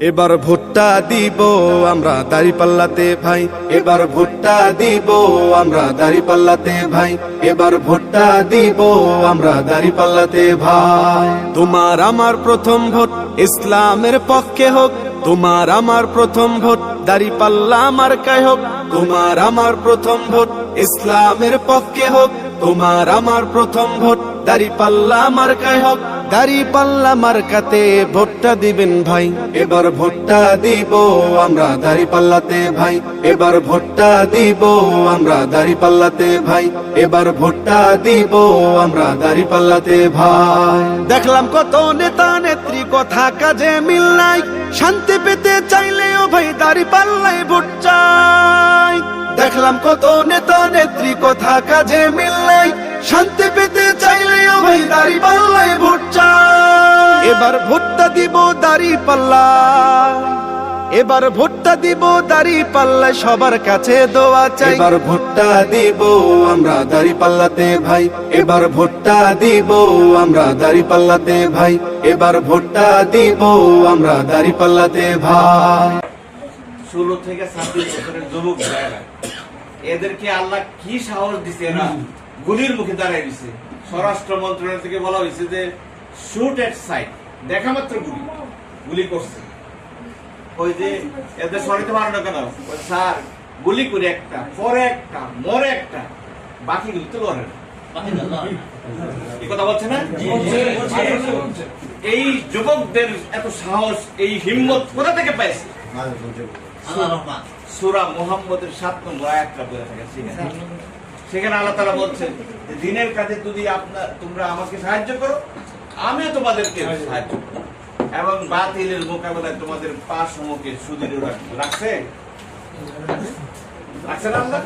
এবার ভোটটা দিব আমরা দাঁড়িপাল্লাতে ভাই, এবার ভোটটা দিব আমরা দাঁড়িপাল্লাতে ভাই, এবার ভোটটা দিব আমরা দাঁড়িপাল্লাতে ভাই। তোমার আমার প্রথম ভোট ইসলামের পক্ষে হোক, তোমার আমার প্রথম ভোট দাঁড়িপাল্লা মার্কায় হোক, তোমার আমার প্রথম ভোট ইসলামের পক্ষে হোক, তোমার আমার প্রথম ভোট দাঁড়িপাল্লা মার্কায় হোক। দাঁড়িপাল্লা মার্কাতে ভোটটা দিবেন ভাই, এবার ভোটটা দিব আমরা দাঁড়িপাল্লাতে ভাই, এবার ভোটটা দিব আমরা দাঁড়িপাল্লাতে ভাই, এবার ভোটটা দিব আমরা দাঁড়িপাল্লাতে ভাই। দেখলাম কত নেতা নেত্রী কথা কাজে মিল নাই, শান্তি পেতে চাইলেও ভাই দাঁড়িপাল্লায় ভোট চাই। দেখলাম কত নেতা নেত্রী কথা কাজে মিল নাই, শান্তি পেতে চাইলেও ভাই দাঁড়িপাল্লায় ভোট চাই। এবার ভোটটা দিব দাঁড়িপাল্লা, এবার ভোটটা দিব দাঁড়িপাল্লায় সবার কাছে দোয়া চাই। এবার ভোটটা দিব আমরা দাঁড়িপাল্লাতে ভাই, এবার ভোটটা দিব আমরা দাঁড়িপাল্লাতে ভাই, এবার ভোটটা দিব আমরা দাঁড়িপাল্লাতে ভাই। 16 থেকে 26 বছরের যুবক ভাইয়েরা, এদেরকে আল্লাহ কি সাহস দিছে, না গুলির মুখে দাঁড়ায় দিছে। স্বরাষ্ট্র মন্ত্রণালয় থেকে বলা হয়েছে যে শুট এট সাইট, দেখা মাত্র গুলি করছে। ওই যে এদের সরাইতে পারে না কেন, স্যার গুলি করে একটা পরে একটা মরে একটা, বাকি গুলি তো লড়ে না, এই কথা বলছে না? এই যুবকদের এত সাহস, এই হিম্মত কোথা থেকে পাইছে? সূরা মুহাম্মদের 7 নম্বর আয়াতটা বলে থাকে, সেখানে আল্লাহ তাআলা বলছেন যে দিনের কাজে যদি তোমরা আমাকে সাহায্য করো, আমিও তোমাদেরকে সাহায্য করব, এবং বাতিলের মোকাবেলায় তোমাদের পা সমকে সুদৃঢ় রাখছে। রাখছে না আল্লাহ?